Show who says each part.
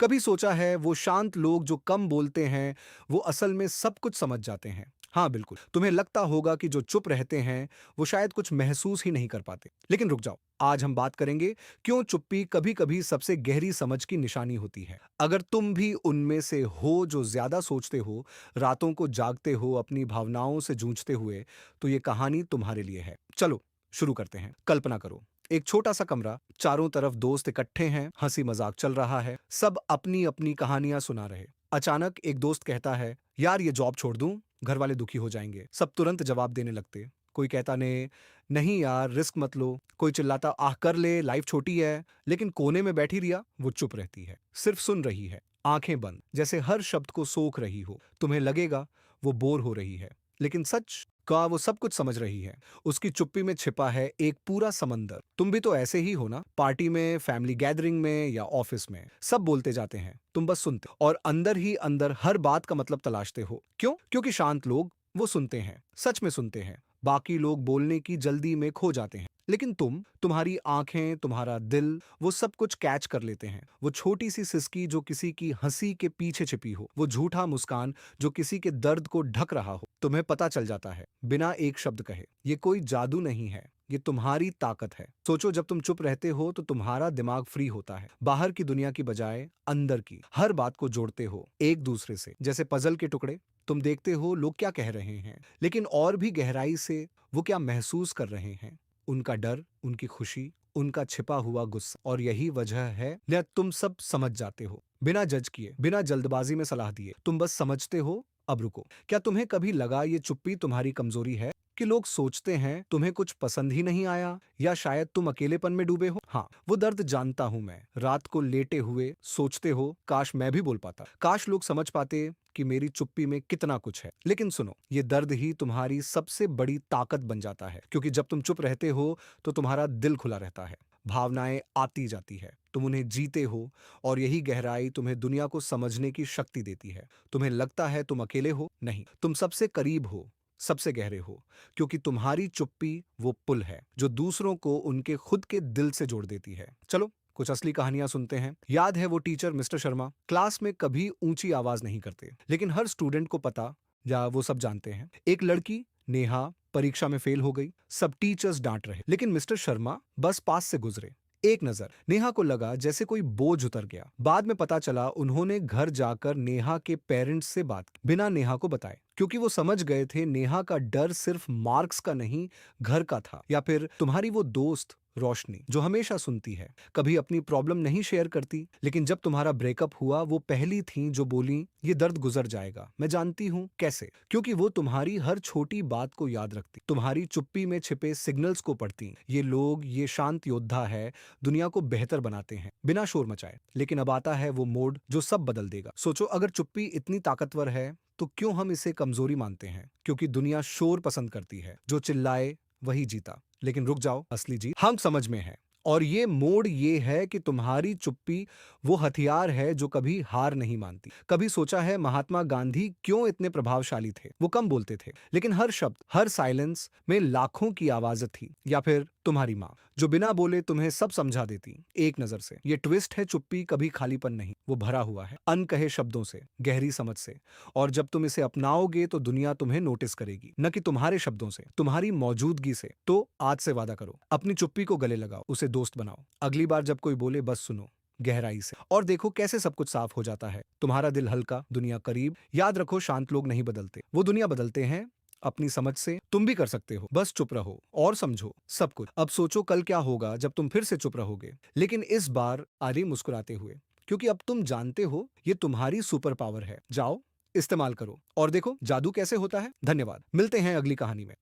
Speaker 1: कभी सोचा है वो शांत लोग जो कम बोलते हैं, वो असल में सब कुछ समझ जाते हैं? हाँ, बिल्कुल। तुम्हें लगता होगा कि जो चुप रहते हैं, वो शायद कुछ महसूस ही नहीं कर पाते। लेकिन रुक जाओ, आज हम बात करेंगे क्यों चुप्पी कभी-कभी सबसे गहरी समझ की निशानी होती है। अगर तुम भी उनमें से हो जो ज़्यादा सोचते हो, रातों को जागते हो अपनी भावनाओं से जूझते हुए, तो ये कहानी तुम्हारे लिए है। चलो, शुरू करते हैं। कल्पना करो, एक छोटा सा कमरा, चारों तरफ दोस्त इकट्ठे हैं, हंसी मजाक चल रहा है, सब अपनी अपनी कहानियां सुना रहे। अचानक एक दोस्त कहता है, यार ये जॉब छोड़ दूं, घर वाले दुखी हो जाएंगे। सब तुरंत जवाब देने लगते। कोई कहता ने नहीं यार रिस्क मत लो, कोई चिल्लाता आह कर ले लाइफ छोटी है। लेकिन कोने में बैठी रिया वो चुप रहती है, सिर्फ सुन रही है, आंखें बंद, जैसे हर शब्द को सोख रही हो। तुम्हें लगेगा वो बोर हो रही है, लेकिन सच का वो सब कुछ समझ रही है। उसकी चुप्पी में छिपा है एक पूरा समंदर। तुम भी तो ऐसे ही हो ना, पार्टी में, फैमिली गैदरिंग में या ऑफिस में सब बोलते जाते हैं, तुम बस सुनते हो। और अंदर ही अंदर हर बात का मतलब तलाशते हो। क्यों? क्योंकि शांत लोग वो सुनते हैं, सच में सुनते हैं। बाकी लोग बोलने की जल्दी में खो जाते हैं, लेकिन तुम्हारी आंखें, तुम्हारा दिल, वो सब कुछ कैच कर लेते हैं। वो छोटी सी सिसकी जो किसी की हंसी के पीछे छिपी हो, वो झूठा मुस्कान जो किसी के दर्द को ढक रहा हो, तुम्हें पता चल जाता है बिना एक शब्द कहे। ये कोई जादू नहीं है, ये तुम्हारी ताकत है। सोचो, जब तुम चुप रहते हो तो तुम्हारा दिमाग फ्री होता है। बाहर की दुनिया की बजाय अंदर की हर बात को जोड़ते हो एक दूसरे से, जैसे पजल के टुकड़े। तुम देखते हो लोग क्या कह रहे हैं, लेकिन और भी गहराई से वो क्या महसूस कर रहे हैं, उनका डर, उनकी खुशी, उनका छिपा हुआ गुस्सा। और यही वजह है न तुम सब समझ जाते हो, बिना जज किए, बिना जल्दबाजी में सलाह दिए। तुम बस समझते हो। अब रुको, क्या तुम्हें कभी लगा ये चुप्पी तुम्हारी कमजोरी है? कि लोग सोचते हैं तुम्हें कुछ पसंद ही नहीं आया, या शायद तुम अकेलेपन में डूबे हो? हाँ, वो दर्द जानता हूं मैं। रात को लेटे हुए सोचते हो, काश मैं भी बोल पाता, काश लोग समझ पाते कि मेरी चुप्पी में कितना कुछ है। लेकिन सुनो, ये दर्द ही तुम्हारी सबसे बड़ी ताकत बन जाता है, क्योंकि जब तुम चुप रहते हो तो तुम्हारा दिल खुला रहता है। भावनाएं आती जाती है, तुम उन्हें जीते हो, और यही गहराई तुम्हें दुनिया को समझने की शक्ति देती है। तुम्हें लगता है तुम अकेले हो, नहीं, तुम सबसे करीब हो, सबसे गहरे हो, क्योंकि तुम्हारी चुप्पी वो पुल है जो दूसरों को उनके खुद के दिल से जोड़ देती है। चलो, कुछ असली कहानियां सुनते हैं। याद है वो टीचर मिस्टर शर्मा, क्लास में कभी ऊंची आवाज नहीं करते, लेकिन हर स्टूडेंट को पता, या वो सब जानते हैं। एक लड़की, नेहा, परीक्षा में फेल हो गई। सब टीचर्स डांट रहे, लेकिन मिस्टर शर्मा बस पास से गुजरे। एक नजर नेहा को लगा जैसे कोई बोझ उतर गया। बाद में पता चला उन्होंने घर जाकर नेहा के पेरेंट्स से बात की, बिना नेहा को बताए, क्योंकि वो समझ गए थे नेहा का डर सिर्फ मार्क्स का नहीं, घर का था। या फिर तुम्हारी वो दोस्त रोशनी, जो हमेशा सुनती है, कभी अपनी प्रॉब्लम नहीं शेयर करती, लेकिन जब तुम्हारा ब्रेकअप हुआ वो पहली थी जो बोली, ये दर्द गुजर जाएगा, मैं जानती हूँ कैसे। क्योंकि वो तुम्हारी हर छोटी बात को याद रखती, तुम्हारी चुप्पी में छिपे सिग्नल्स को पढ़ती। ये लोग, ये शांत योद्धा है, दुनिया को बेहतर बनाते हैं बिना शोर मचाए। लेकिन अब आता है वो मोड़ जो सब बदल देगा। सोचो, अगर चुप्पी इतनी ताकतवर है तो क्यों हम इसे कमजोरी मानते हैं? क्योंकि दुनिया शोर पसंद करती है, जो चिल्लाए वही जीता। लेकिन रुक जाओ, असली जीत हम समझ में है। और ये मोड़ ये है कि तुम्हारी चुप्पी वो हथियार है जो कभी हार नहीं मानती। कभी सोचा है महात्मा गांधी क्यों इतने प्रभावशाली थे? वो कम बोलते थे, लेकिन हर शब्द, हर साइलेंस में लाखों की आवाज थी। या फिर तुम्हारी माँ, जो बिना बोले तुम्हें सब समझा देती, एक नजर से। ये ट्विस्ट है, चुप्पी कभी खालीपन नहीं, वो भरा हुआ है अनकहे शब्दों से, गहरी समझ से। और जब तुम इसे अपनाओगे तो दुनिया तुम्हें नोटिस करेगी, न कि तुम्हारे शब्दों से, तुम्हारी मौजूदगी से। तो आज से वादा करो, अपनी चुप्पी को गले लगाओ, उसे दोस्त बनाओ। अगली बार जब कोई बोले बस सुनो, गहराई से, और देखो कैसे सब कुछ साफ हो जाता है। तुम्हारा दिल हल्का, दुनिया करीब। याद रखो, शांत लोग नहीं बदलते, वो दुनिया बदलते हैं अपनी समझ से। तुम भी कर सकते हो, बस चुप रहो और समझो सब कुछ। अब सोचो कल क्या होगा जब तुम फिर से चुप रहोगे, लेकिन इस बार आधे मुस्कुराते हुए, क्योंकि अब तुम जानते हो ये तुम्हारी सुपर पावर है। जाओ, इस्तेमाल करो और देखो जादू कैसे होता है। धन्यवाद, मिलते हैं अगली कहानी में।